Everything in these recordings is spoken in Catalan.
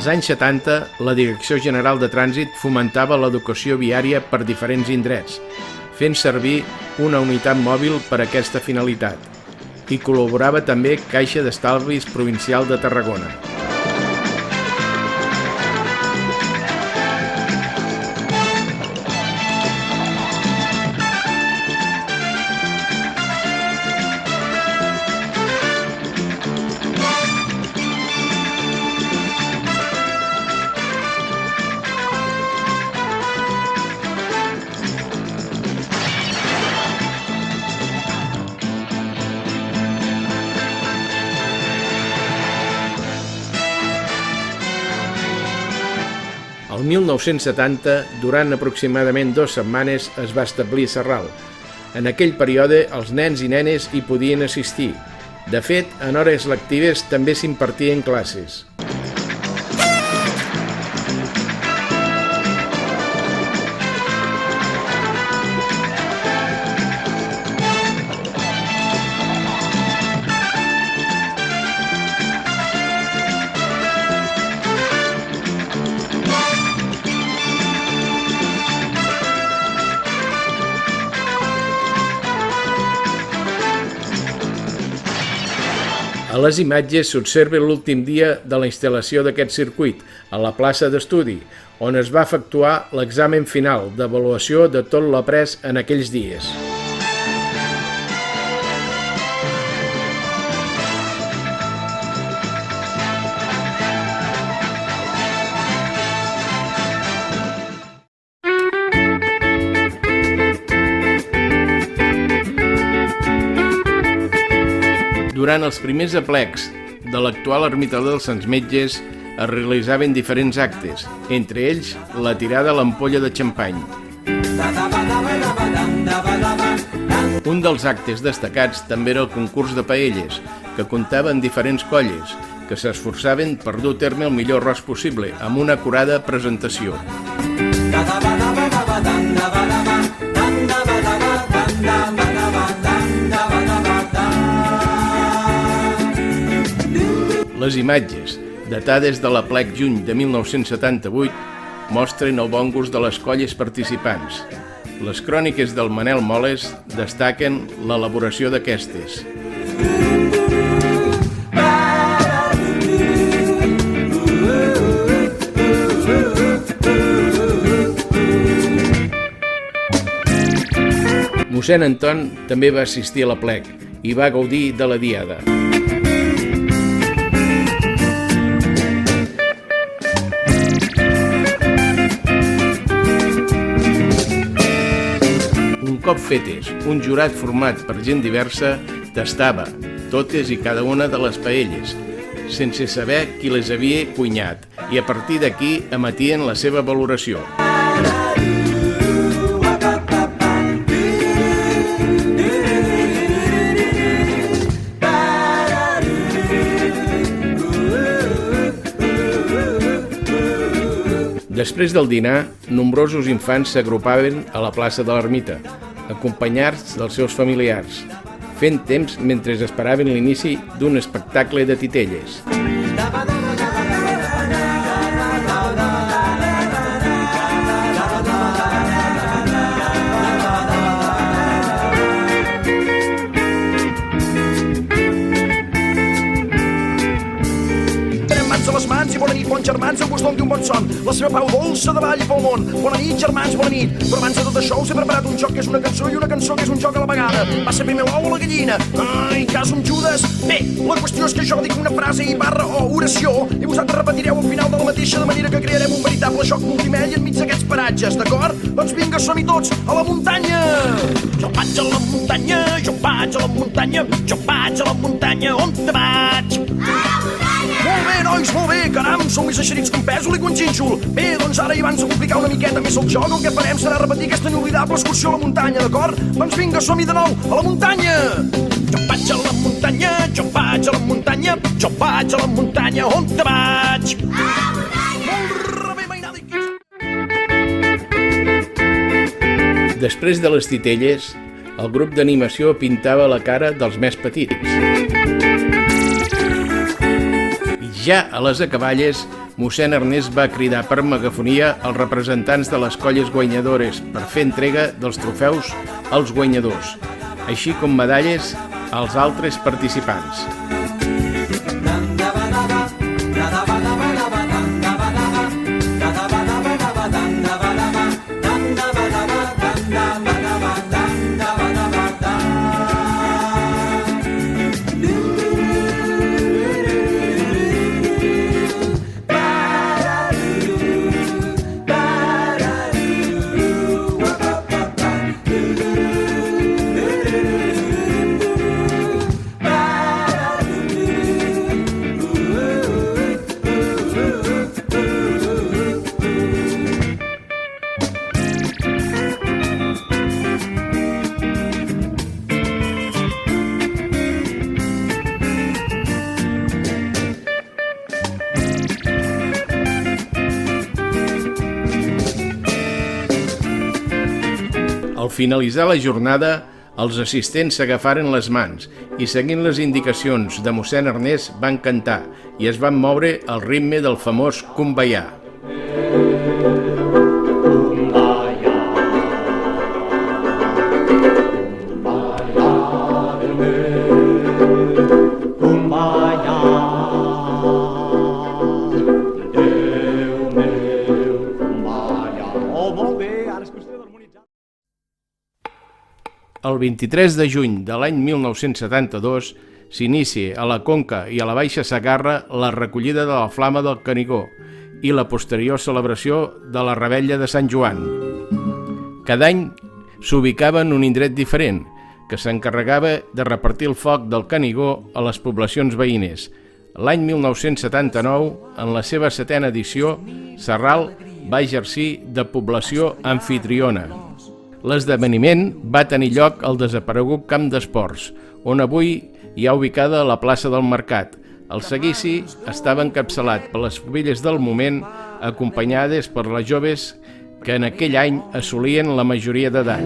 Als anys 70, la Direcció General de Trànsit fomentava l'educació viària per diferents indrets, fent servir una unitat mòbil per a aquesta finalitat, i col·laborava també Caixa d'Estalvis Provincial de Tarragona. El 1970, durant aproximadament 2 setmanes, es va establir Sarral. En aquell període, els nens i nenes hi podien assistir. De fet, en hores lectives també s'impartien classes. A les imatges s'observa l'últim dia de la instal·lació d'aquest circuit, a la plaça d'estudi, on es va efectuar l'examen final d'avaluació de tot l'après en aquells dies. Durant els primers aplecs de l'actual ermita dels Sants Metges es realitzaven diferents actes, entre ells la tirada a l'ampolla de xampany. Un dels actes destacats també era el concurs de paelles, que comptava amb diferents colles, que s'esforçaven per dur a terme el millor arròs possible, amb una acurada presentació. Les imatges, datades de l'aplec juny de 1978, mostren el bon gust de les colles participants. Les cròniques del Manel Moles destaquen l'elaboració d'aquestes. Mossèn Anton també va assistir a l'aplec i va gaudir de la diada. Un cop fetes, un jurat format per gent diversa tastava totes i cada una de les paelles, sense saber qui les havia cuinat, i a partir d'aquí emetien la seva valoració. Després del dinar, nombrosos infants s'agrupaven a la plaça de l'ermita, acompanyats dels seus familiars, fent temps mentre esperaven l'inici d'un espectacle de titelles. Les mans i bona nit, bons germans, el gust doni un bon son, la seva pau dolça davalli pel món. Bona nit, germans, bona nit. Però abans de tot això us he preparat un joc que és una cançó i una cançó que és un joc a la vegada. Va ser primer l'ou o la gallina? Ai, cas un Judes. Bé, la qüestió és que jo dic una frase i barra o oració i vosaltres repetireu al final de la mateixa, de manera que crearem un veritable joc multimèdia enmig d'aquests paratges, d'acord? Doncs vinga, som-hi tots, a la muntanya! Jo vaig a la muntanya, jo vaig a la muntanya, jo vaig a la muntanya, on te vaig? Molt bé, nois, molt bé, caram, sou més eixerits que un pèsol i que un xínxol. Bé, doncs ara, i abans de complicar una miqueta més el joc, el que farem serà repetir aquesta inolvidable excursió a la muntanya, d'acord? Doncs vinga, som-hi de nou, a la muntanya! Jo vaig a la muntanya, jo vaig a la muntanya, jo vaig a la muntanya, on te vaig? A la muntanya! Molt bé, mainada i... Després de les titelles, el grup d'animació pintava la cara dels més petits. Ja a les acaballes mossèn Ernest va cridar per megafonia els representants de les colles guanyadores per fer entrega dels trofeus als guanyadors, així com medalles als altres participants. Al finalitzar la jornada, els assistents s'agafaren les mans i, seguint les indicacions de mossèn Ernest, van cantar i es van moure al ritme del famós Kumbaya. El 23 de juny de l'any 1972 s'inicia a la Conca i a la Baixa Segarra la recollida de la Flama del Canigó i la posterior celebració de la Revetlla de Sant Joan. Cada any s'ubicava en un indret diferent, que s'encarregava de repartir el foc del Canigó a les poblacions veïnes. L'any 1979, en la seva 7a edició, Sarral va exercir de població anfitriona. L'esdeveniment va tenir lloc al desaparegut Camp d'Esports, on avui hi ha ubicada la plaça del Mercat. El seguici estava encapçalat per les femelles del moment, acompanyades per les joves que en aquell any assolien la majoria d'edat.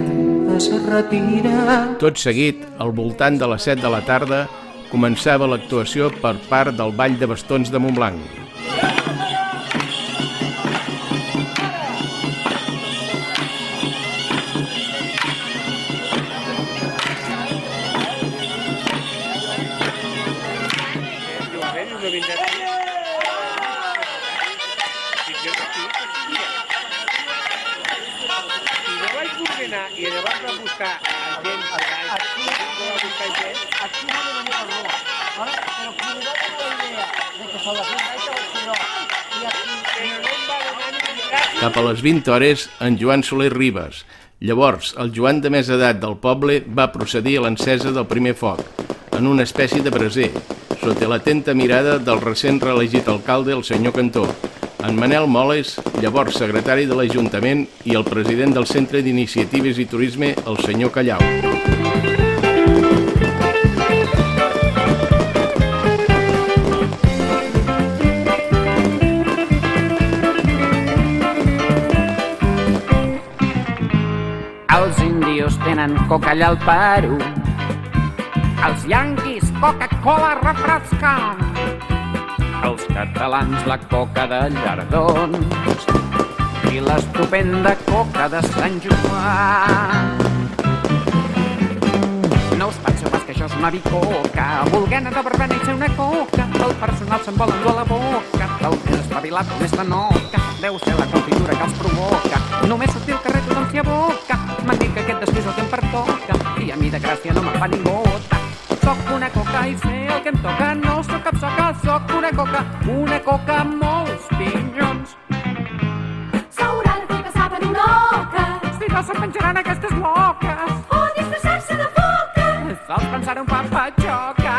Tot seguit, al voltant de les 7 de la tarda, començava l'actuació per part del Ball de Bastons de Montblanc. I llavors va buscar gent aquí no va venir a Roma. Però qui no té la idea de que se la fes i aquí... Cap a les 20 hores, en Joan Soler Ribes. Llavors, el Joan de més edat del poble va procedir a l'encesa del primer foc, en una espècie de braser, sota l'atenta mirada del recent reelegit alcalde, el senyor Cantó, en Manel Moles, llavors secretari de l'Ajuntament, i el president del Centre d'Iniciatives i Turisme, el senyor Callau. Els índios tenen coca allà al Perú, els yanquis Coca-Cola refrescant, els catalans la coca de llardons i l'estupenda coca de Sant Joan. No us penseu pas que això és una bicoca, volent de verbena i ser una coca, el personal se'n vol endur a la boca, del més espavilat o més de noca, deu ser la confitura que els provoca, només sortir al carrer tothom s'hi aboca, m'han dit que aquest destí és el que em pertoca, i a mi de gràcia no me'n fa ni gota. Soc una coca i sé el que em toca, no soc cap soca, soc una coca amb molts pinyons. S'haurà de fer passar per una oca, Si no se'n menjaran aquestes loques, o disfressar-se de foca. sols pensar un papatxoca.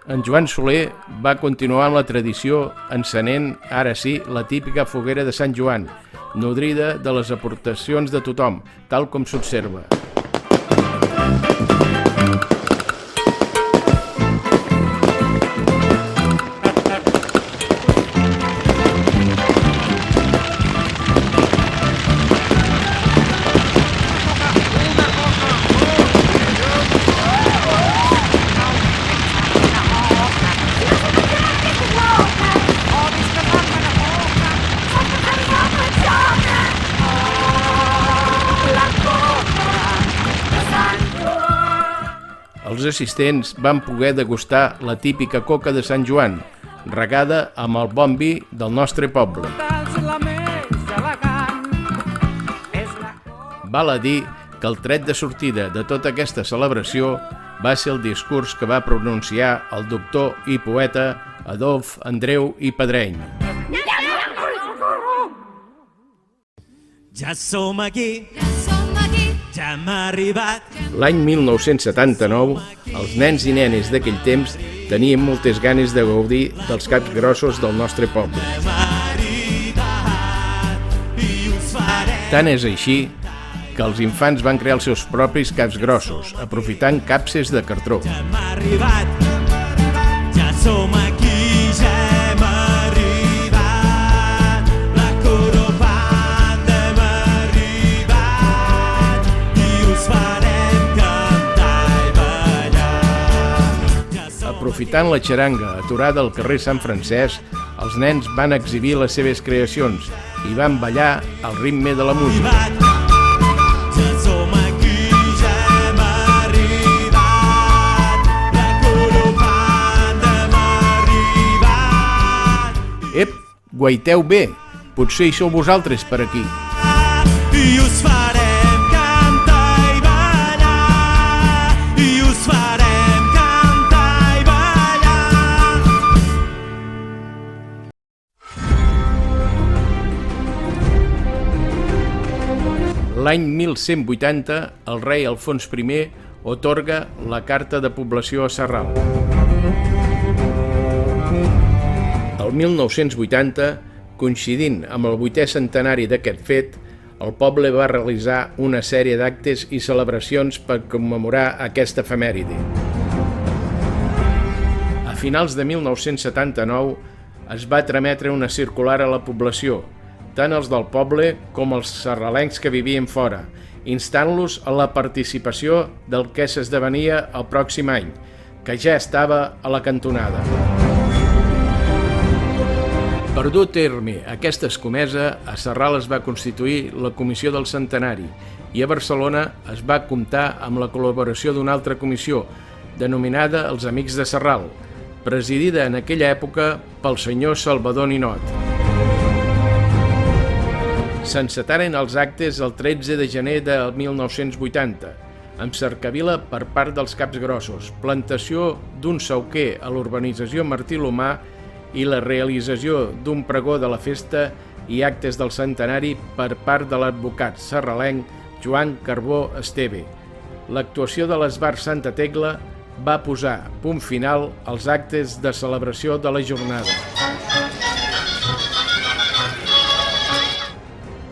En Joan Soler va continuar amb la tradició encenent, ara sí, la típica foguera de Sant Joan, nodrida de les aportacions de tothom, tal com s'observa. Els assistents van poder degustar la típica coca de Sant Joan, regada amb el bon vi del nostre poble. Val a dir que el tret de sortida de tota aquesta celebració va ser el discurs que va pronunciar el doctor i poeta Adolf Andreu i Pedreny. Ja som aquí, ja hem arribat. L'any 1979, els nens i nenes d'aquell temps tenien moltes ganes de gaudir dels caps grossos del nostre poble. Tant és així que els infants van crear els seus propis caps grossos, aprofitant capses de cartró. Ja hem arribat, ja som aquí, ja hem arribat. La Coropanda hem arribat i us farem cantar i ballar. Aprofitant la xaranga aturada al carrer Sant Francesc, els nens van exhibir les seves creacions i van ballar al ritme de la música. Ja som aquí, ja hem arribat. La Coropanda hem arribat. Ep, guaiteu bé, potser hi sou vosaltres per aquí. I us farem cantar i ballar. I us farem cantar i ballar. L'any 1180, el rei Alfons I atorga la Carta de Població a Sarral. El 1980, coincidint amb el 8è centenari d'aquest fet, el poble va realitzar una sèrie d'actes i celebracions per commemorar aquesta efemèride. A finals de 1979 es va trametre una circular a la població, tant els del poble com els sarralencs que vivien fora, instant-los a la participació del que s'esdevenia el pròxim any, que ja estava a la cantonada. Per dur a terme aquesta escomesa, a Sarral es va constituir la Comissió del Centenari i a Barcelona es va comptar amb la col·laboració d'una altra comissió, denominada els Amics de Sarral, presidida en aquella època pel senyor Salvador Ninot. S'encetaren els actes el 13 de gener de 1980, amb cercavila per part dels caps grossos, plantació d'un sauquer a l'urbanització Martí Lomà i la realització d'un pregó de la festa i actes del centenari per part de l'advocat sarralenc Joan Carbó Esteve. L'actuació de l'Esbar Santa Tecla va posar punt final als actes de celebració de la jornada.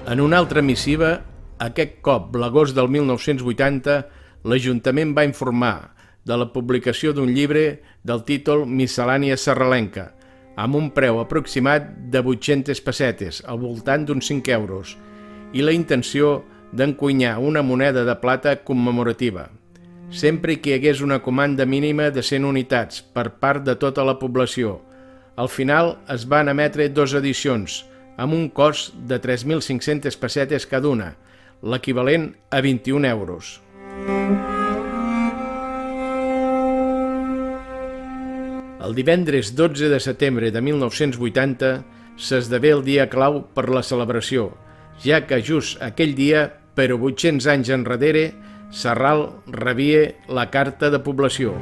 En una altra missiva, aquest cop, l'agost del 1980, l'Ajuntament va informar de la publicació d'un llibre del títol Miscel·lània sarralenca, amb un preu aproximat de 800 pessetes, al voltant d'uns 5 euros, i la intenció d'encunyar una moneda de plata commemorativa, sempre que hi hagués una comanda mínima de 100 unitats per part de tota la població. Al final es van emetre 2 edicions, amb un cost de 3.500 pessetes cada una, l'equivalent a 21 euros. El divendres 12 de setembre de 1980 s'esdevé el dia clau per la celebració, ja que just aquell dia, però 800 anys enrere, Sarral rebia la Carta de Població.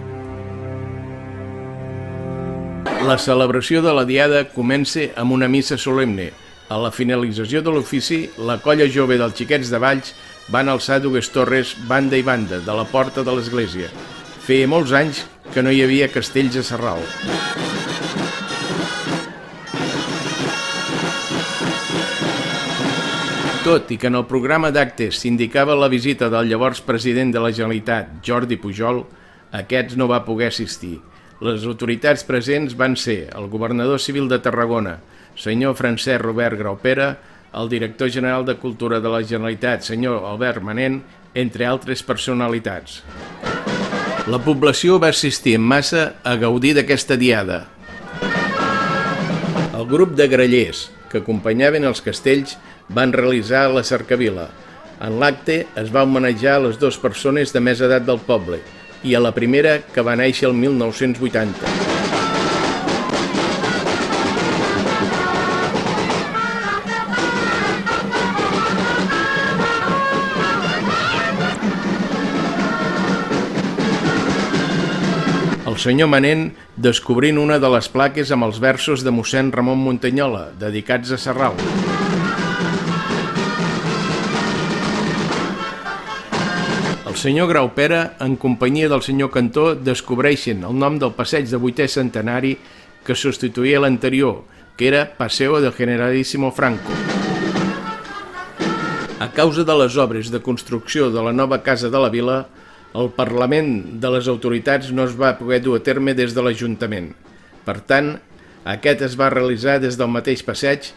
La celebració de la Diada comença amb una missa solemne. A la finalització de l'ofici, la colla jove dels Xiquets de Valls van alçar 2 torres banda i banda de la porta de l'església. Feia molts anys que no hi havia castells a Sarral. Tot i que en el programa d'actes s'indicava la visita del llavors president de la Generalitat, Jordi Pujol, aquest no va poder assistir. Les autoritats presents van ser el governador civil de Tarragona, senyor Francesc Robert Graupera, el director general de Cultura de la Generalitat, senyor Albert Manent, entre altres personalitats. La població va assistir en massa a gaudir d'aquesta diada. El grup de grallers que acompanyaven els castells van realitzar la cercavila. En l'acte es va homenatjar les 2 persones de més edat del poble i a la primera, que va néixer el 1980. El senyor Manent descobrint una de les plaques amb els versos de mossèn Ramon Muntanyola, dedicats a Sarral. El senyor Graupera, en companyia del senyor Cantó, descobreixen el nom del passeig de 8è centenari que substituïa l'anterior, que era Paseo del Generalísimo Franco. A causa de les obres de construcció de la nova Casa de la Vila, el Parlament de les autoritats no es va poder dur a terme des de l'Ajuntament. Per tant, aquest es va realitzar des del mateix passeig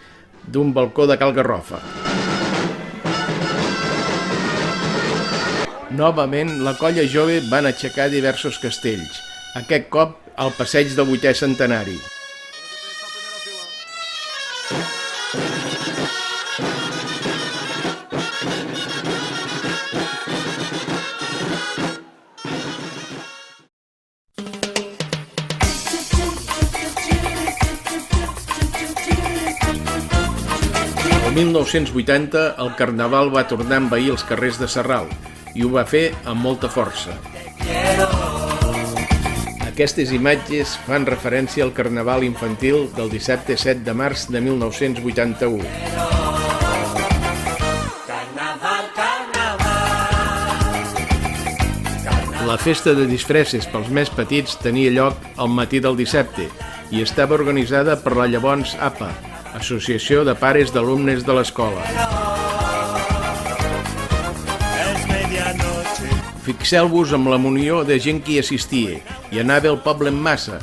d'un balcó de Cal Garrofa. Novament, la colla jove van aixecar diversos castells, aquest cop al passeig del 8è centenari. El 1980 el Carnaval va tornar a envair els carrers de Sarral i ho va fer amb molta força. Aquestes imatges fan referència al Carnaval infantil del dissabte 7 de març de 1981. La festa de disfresses pels més petits tenia lloc al matí del dissabte i estava organitzada per la llavors APA, Associació de Pares d'Alumnes de l'Escola. Fixeu-vos amb la munió de gent que hi assistia i anava al poble en massa,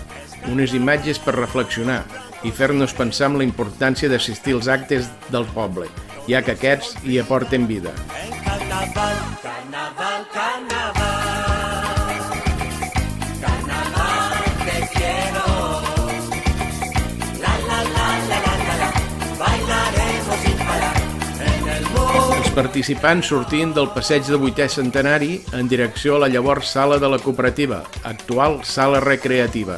unes imatges per reflexionar i fer-nos pensar en la importància d'assistir als actes del poble, ja que aquests hi aporten vida. Els participants sortien del passeig de 8è centenari en direcció a la llavors sala de la cooperativa, actual sala recreativa.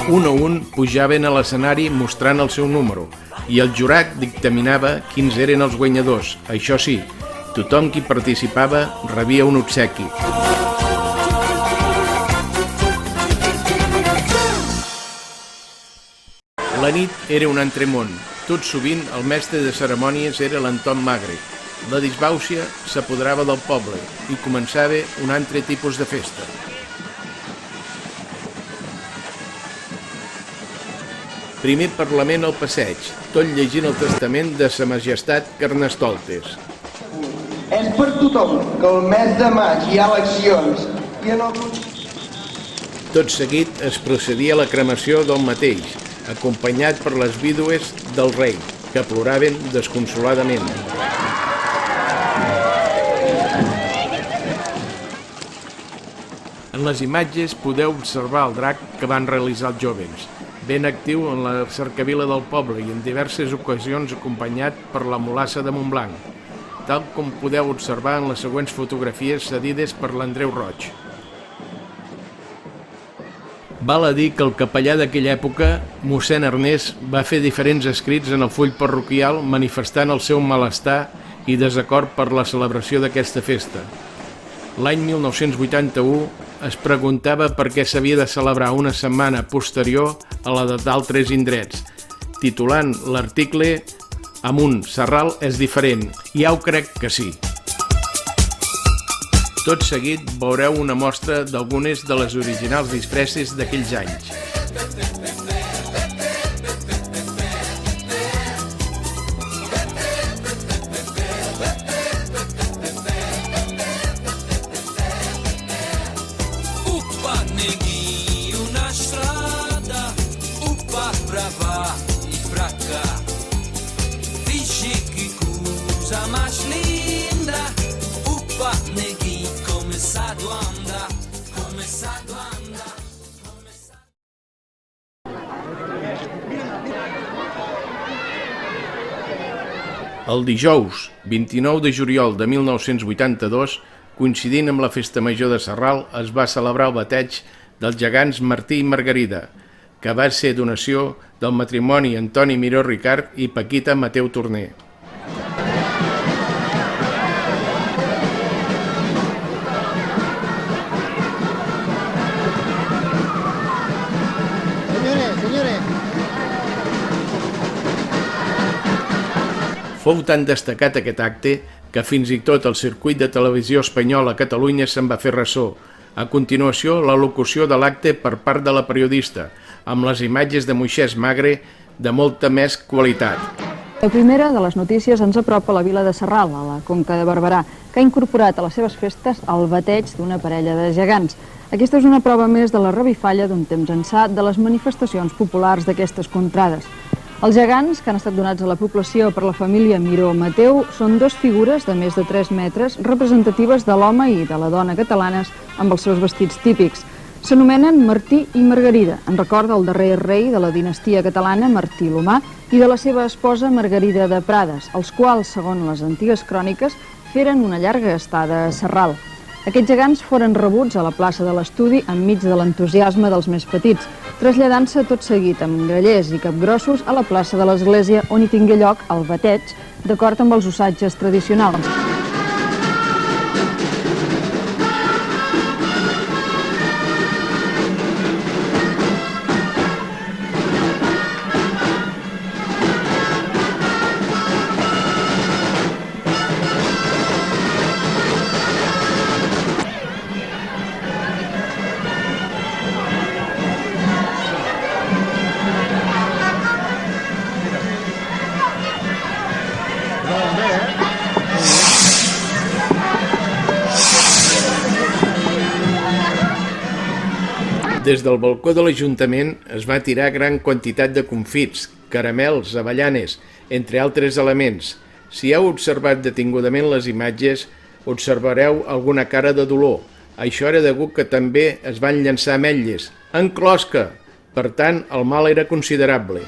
Un a un pujaven a l'escenari mostrant el seu número i el jurat dictaminava quins eren els guanyadors. Això sí, tothom qui participava rebia un obsequi. La nit era un altre món. Tot sovint el mestre de cerimònies era l'Anton Magre. La disbàusia s'apoderava del poble i començava un altre tipus de festa. Primer parlament al passeig, tot llegint el testament de Sa Majestat Carnestoltes. És per tothom que el mes de maig hi ha eleccions i en alguns... Tot seguit es procedia a la cremació del mateix, acompanyat per les vídues del rei, que ploraven desconsoladament. En les imatges podeu observar el drac que van realitzar els jovens, ben actiu en la cercavila del poble i en diverses ocasions acompanyat per la mulassa de Montblanc, tal com podeu observar en les següents fotografies cedides per l'Andreu Roig. Val a dir que el capellà d'aquella època, mossèn Ernest, va fer diferents escrits en el full parroquial manifestant el seu malestar i desacord per la celebració d'aquesta festa. L'any 1981 es preguntava per què s'havia de celebrar una setmana posterior a la d'altres indrets, titulant l'article "Amunt, Sarral és diferent", i ja ho crec que sí. Tot seguit veureu una mostra d'algunes de les originals disfresses d'aquells anys. El dijous 29 de juliol de 1982, coincidint amb la Festa Major de Sarral, es va celebrar el bateig dels gegants Martí i Margarida, que va ser donació del matrimoni Antoni Miró Ricart i Paquita Mateu Torner. Fou tan destacat aquest acte que fins i tot el circuit de televisió espanyol a Catalunya se'n va fer ressò. A continuació, la locució de l'acte per part de la periodista, amb les imatges de Moisès Magre de molta més qualitat. La primera de les notícies ens apropa a la vila de Sarral, a la Conca de Barberà, que ha incorporat a les seves festes el bateig d'una parella de gegants. Aquesta és una prova més de la revifalla d'un temps ençà de les manifestacions populars d'aquestes contrades. Els gegants, que han estat donats a la població per la família Miró Mateu, són dos figures de més de 3 metres representatives de l'home i de la dona catalanes amb els seus vestits típics. S'anomenen Martí i Margarida, en record del darrer rei de la dinastia catalana, Martí l'Humà, i de la seva esposa Margarida de Prades, els quals, segons les antigues cròniques, feren una llarga estada a Sarral. Aquests gegants foren rebuts a la plaça de l'Estudi enmig de l'entusiasme dels més petits, traslladant-se tot seguit amb grallers i capgrossos a la plaça de l'Església, on hi tingué lloc el bateig, d'acord amb els usatges tradicionals. Des del balcó de l'Ajuntament es va tirar gran quantitat de confits, caramels, avellanes, entre altres elements. Si heu observat detingudament les imatges, observareu alguna cara de dolor. Això era degut que també es van llançar ametlles, en closca. Per tant, el mal era considerable.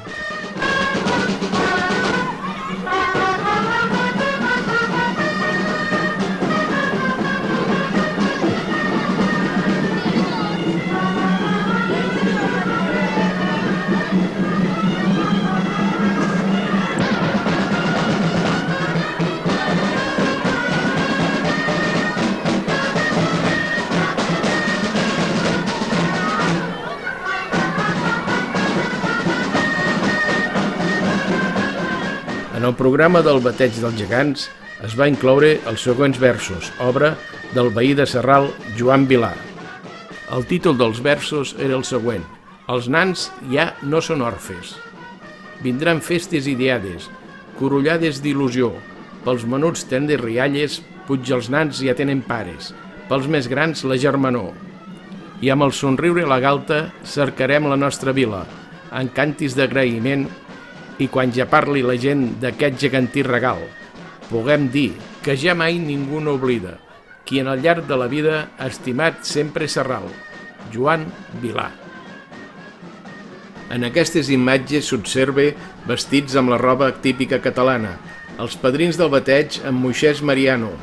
En el programa del bateig dels gegants es va incloure els següents versos, obra del veí de Sarral, Joan Vilà. El títol dels versos era el següent: Els nans ja no són orfes. Vindran festes i diades, corollades d'il·lusió. Pels menuts tendes rialles, puig els nans ja tenen pares. Pels més grans la germanor. I amb el somriure a la galta cercarem la nostra vila, en cantis d'agraïment, i quan ja parli la gent d'aquest gegantí regal, puguem dir que ja mai ningú no oblida qui en el llarg de la vida ha estimat sempre Sarral, Joan Vilà. En aquestes imatges s'observa vestits amb la roba típica catalana, els padrins del bateig amb Moisès Mariano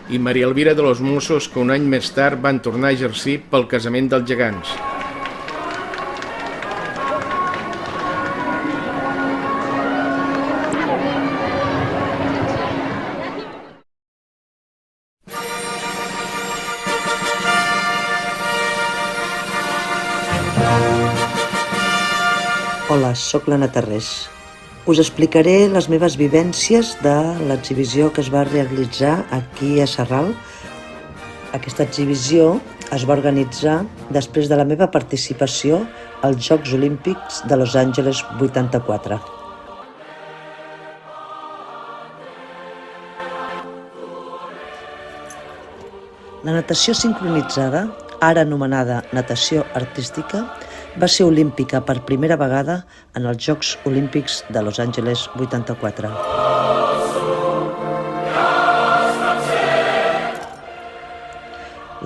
i Maria Elvira de los Mossos, que un any més tard van tornar a exercir pel casament dels gegants. Hola, sóc l'Anna Tarrés. Us explicaré les meves vivències de l'exhibició que es va realitzar aquí a Sarral. Aquesta exhibició es va organitzar després de la meva participació als Jocs Olímpics de Los Angeles 84. La natació sincronitzada, ara anomenada natació artística, va ser olímpica per primera vegada en els Jocs Olímpics de Los Angeles 84.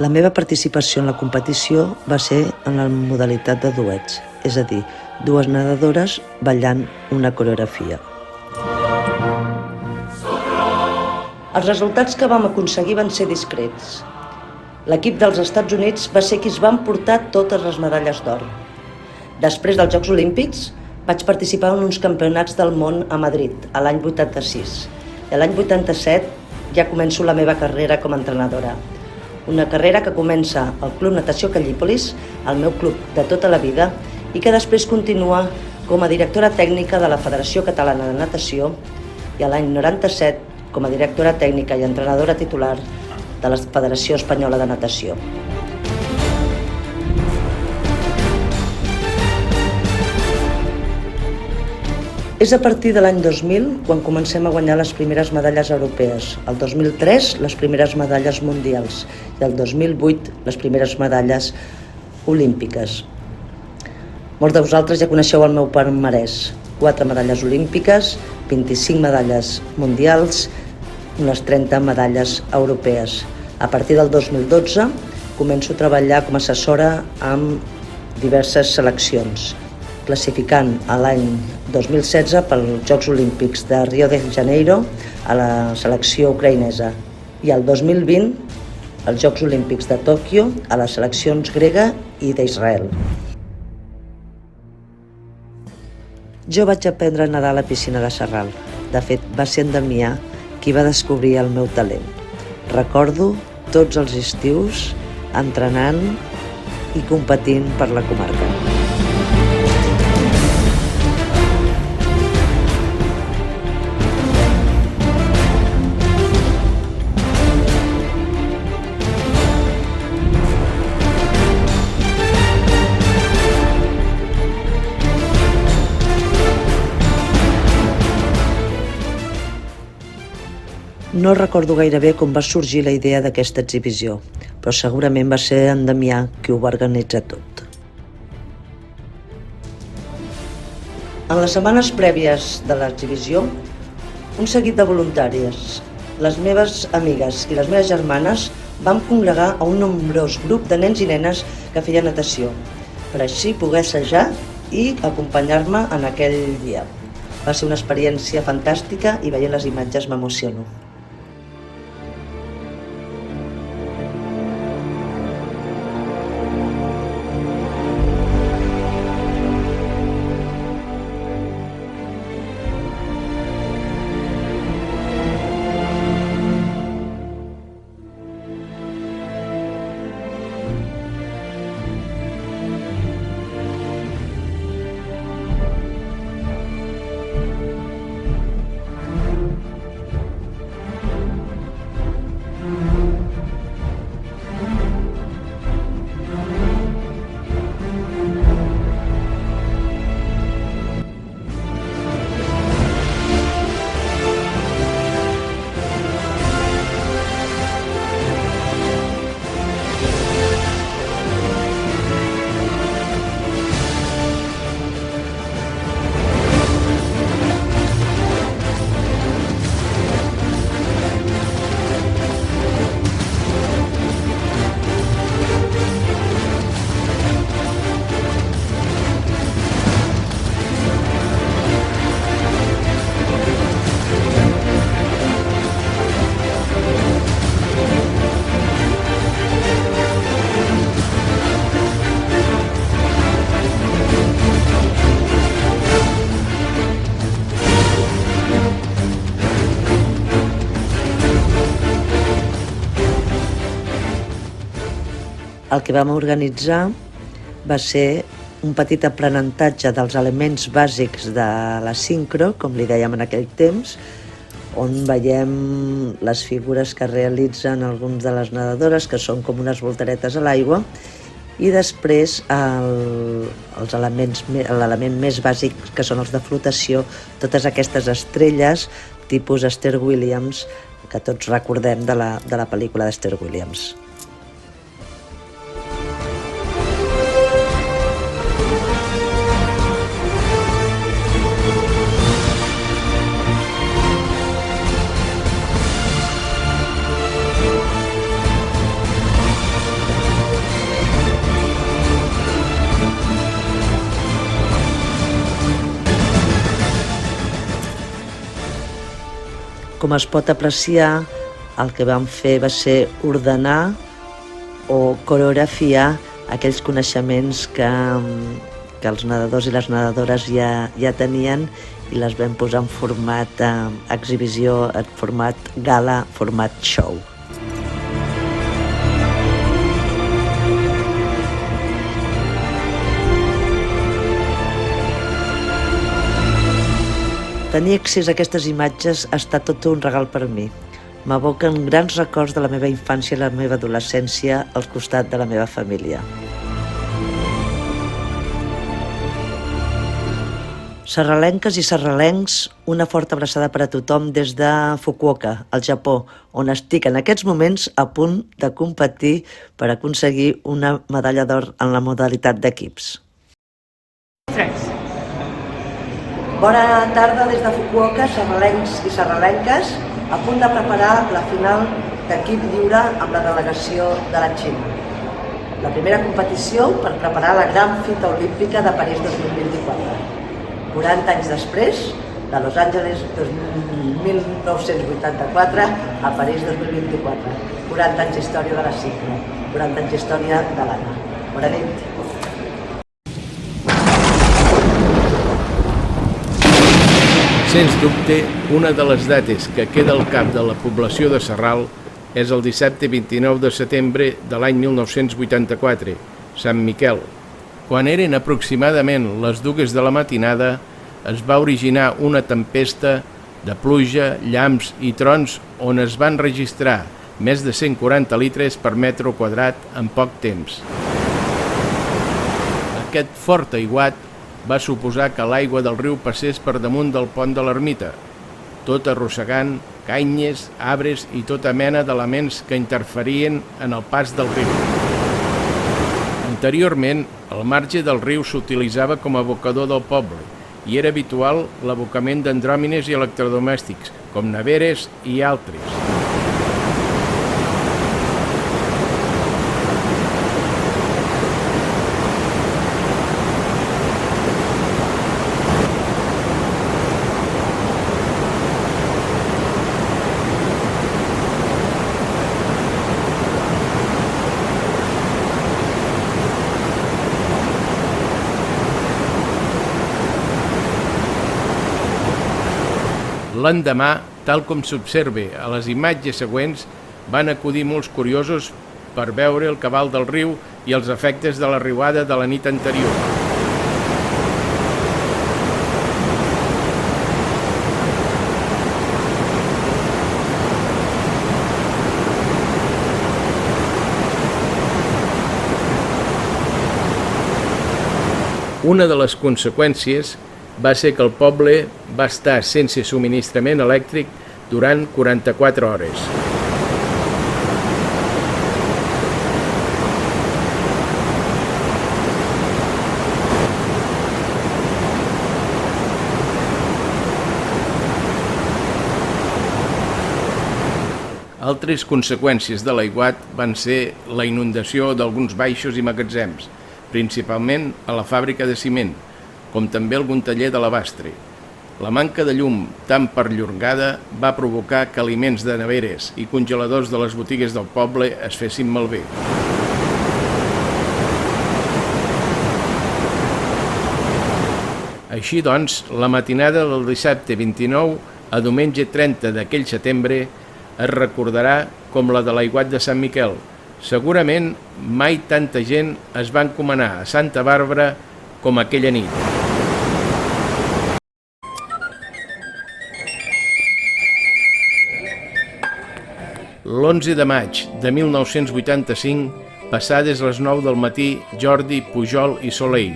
La meva participació en la competició va ser en la modalitat de duets, és a dir, dues nedadores ballant una coreografia. Els resultats que vam aconseguir van ser discrets. L'equip dels Estats Units va ser qui es va emportar totes les medalles d'or. Després dels Jocs Olímpics, vaig participar en uns campionats del món a Madrid, a l'any 86. I l'any 87 ja començo la meva carrera com a entrenadora. Una carrera que comença al Club Natació Callípolis, el meu club de tota la vida, i que després continua com a directora tècnica de la Federació Catalana de Natació i a l'any 97 com a directora tècnica i entrenadora titular de la Federació Espanyola de Natació. És a partir de l'any 2000 quan comencem a guanyar les primeres medalles europees, el 2003 les primeres medalles mundials i el 2008 les primeres medalles olímpiques. Molts de vosaltres ja coneixeu el meu palmarès: 4 medalles olímpiques, 25 medalles mundials, unes 30 medalles europees. A partir del 2012 començo a treballar com a assessora amb diverses seleccions, classificant a l'any 2016 pels Jocs Olímpics de Rio de Janeiro a la selecció ucraïnesa i el 2020 als Jocs Olímpics de Tòquio a les seleccions grega i d'Israel. Jo vaig aprendre a nedar a la piscina de Sarral. De fet, va ser en Damià qui va descobrir el meu talent. Recordo tots els estius entrenant i competint per la comarca. No recordo gaire bé com va sorgir la idea d'aquesta exhibició, però segurament va ser en Damià qui ho va organitzar tot. En les setmanes prèvies de l'exhibició, un seguit de voluntàries, les meves amigues i les meves germanes, vam congregar a un nombrós grup de nens i nenes que feien natació, per així poder assajar i acompanyar-me en aquell dia. Va ser una experiència fantàstica i veient les imatges m'emociono. El que vam organitzar va ser un petit aprenentatge dels elements bàsics de la sincro, com li dèiem en aquell temps, on veiem les figures que realitzen alguns de les nedadores, que són com unes voltaretes a l'aigua, i després l'element més bàsic, que són els de flotació, totes aquestes estrelles, tipus Esther Williams, que tots recordem de la pel·lícula d'Esther Williams. Com es pot apreciar, el que vam fer va ser ordenar o coreografiar aquells coneixements que els nedadors i les nedadores ja tenien i les vam posar en format exhibició, en format gala, format show. Tenir accés a aquestes imatges ha estat tot un regal per mi. M'evoquen grans records de la meva infància i la meva adolescència al costat de la meva família. Serralenques i serralencs, una forta abraçada per a tothom des de Fukuoka, al Japó, on estic en aquests moments a punt de competir per aconseguir una medalla d'or en la modalitat d'equips. Bona tarda des de Fukuoka, serralencs i serralenques, a punt de preparar la final d'equip lliure amb la delegació de la Xina. La primera competició per preparar la gran fita olímpica de París 2024. 40 anys després, de Los Angeles 1984 a París 2024. 40 anys d'història de la cicla, 40 anys d'història de l'Anna. Bona nit. Sens dubte, una de les dates que queda al cap de la població de Sarral és el dissabte 29 de setembre de l'any 1984, Sant Miquel. Quan eren aproximadament les 2 de la matinada, es va originar una tempesta de pluja, llamps i trons on es van registrar més de 140 litres per metre quadrat en poc temps. Aquest fort aiguat va suposar que l'aigua del riu passés per damunt del pont de l'ermita, tot arrossegant canyes, arbres i tota mena d'elements que interferien en el pas del riu. Anteriorment, el marge del riu s'utilitzava com a abocador del poble i era habitual l'abocament d'andròmines i electrodomèstics, com neveres i altres. L'endemà, tal com s'observa a les imatges següents, van acudir molts curiosos per veure el cabal del riu i els efectes de la riuada de la nit anterior. Una de les conseqüències va ser que el poble va estar sense subministrament elèctric durant 44 hores. Altres conseqüències de l'aiguat van ser la inundació d'alguns baixos i magatzems, principalment a la fàbrica de ciment, com també algun taller de l'abastre. La manca de llum tan perllongada va provocar que aliments de neveres i congeladors de les botigues del poble es fessin malbé. Així doncs, la matinada del dissabte 29 a diumenge 30 d'aquell setembre es recordarà com la de l'aiguat de Sant Miquel. Segurament mai tanta gent es va encomanar a Santa Bàrbara com aquella nit. L'11 de maig de 1985, passades les 9 del matí, Jordi, Pujol i Soleil,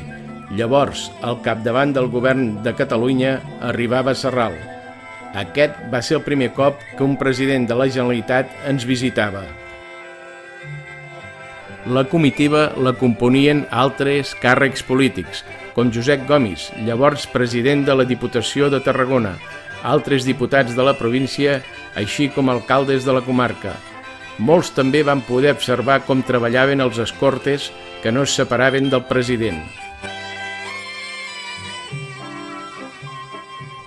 llavors al capdavant del govern de Catalunya, arribava a Sarral. Aquest va ser el primer cop que un president de la Generalitat ens visitava. La comitiva la componien altres càrrecs polítics, com Josep Gomis, llavors president de la Diputació de Tarragona, altres diputats de la província, així com alcaldes de la comarca. Molts també van poder observar com treballaven els escortes que no es separaven del president.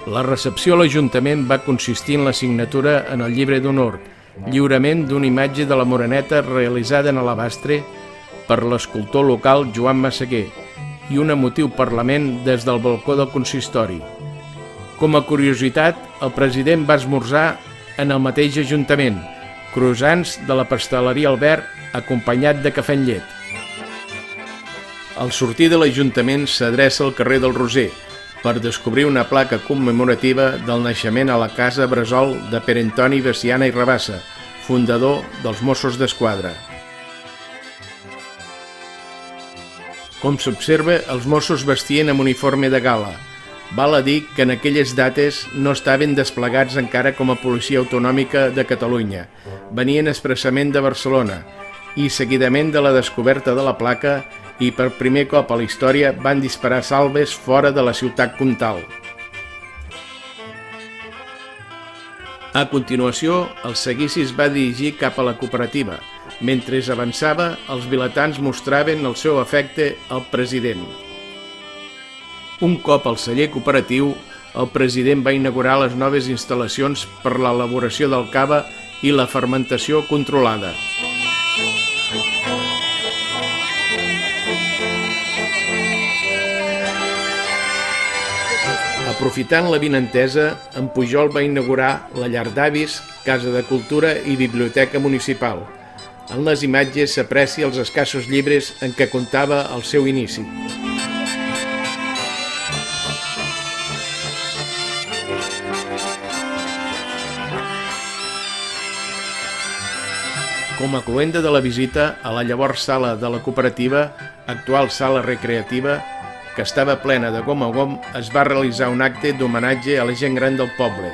La recepció a l'Ajuntament va consistir en la signatura en el llibre d'honor, lliurament d'una imatge de la Moreneta realitzada en alabastre per l'escultor local Joan Massaguer i un emotiu parlament des del balcó del consistori. Com a curiositat, el president va esmorzar en el mateix ajuntament, croissants de la pasteleria Albert acompanyat de cafè amb llet. Al sortir de l'Ajuntament s'adreça al carrer del Roser per descobrir una placa commemorativa del naixement a la Casa Bressol de Pere Antoni Veciana i Rabassa, fundador dels Mossos d'Esquadra. Com s'observa, els Mossos vestien amb uniforme de gala. Val a dir que en aquelles dates no estaven desplegats encara com a Policia Autonòmica de Catalunya. Venien expressament de Barcelona i, seguidament de la descoberta de la placa, i per primer cop a la història van disparar salves fora de la ciutat comtal. A continuació, el seguici es va dirigir cap a la cooperativa. Mentre avançava, els vilatans mostraven el seu afecte al president. Un cop al celler cooperatiu, el president va inaugurar les noves instal·lacions per l'elaboració del cava i la fermentació controlada. Aprofitant l'avinentesa, en Pujol va inaugurar la llar d'avis, casa de cultura i biblioteca municipal. En les imatges s'aprecia els escassos llibres en què comptava el seu inici. Com a cloenda de la visita a la llavors sala de la cooperativa, actual sala recreativa, que estava plena de gom a gom, es va realitzar un acte d'homenatge a la gent gran del poble.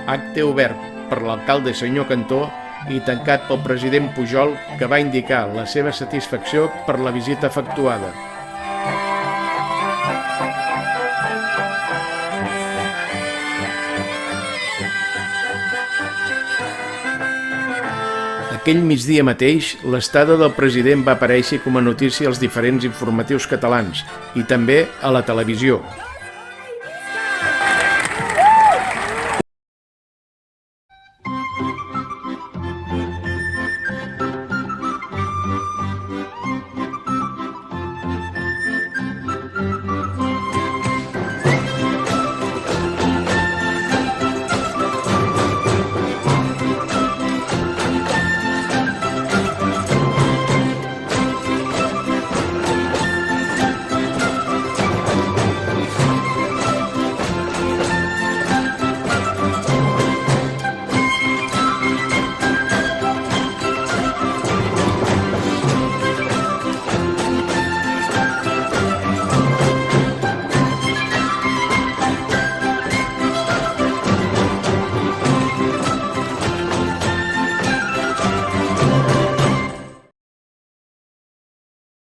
Acte obert per l'alcalde senyor Cantó i tancat pel president Pujol, que va indicar la seva satisfacció per la visita efectuada. Aquell migdia mateix, l'estada del president va aparèixer com a notícia als diferents informatius catalans i també a la televisió.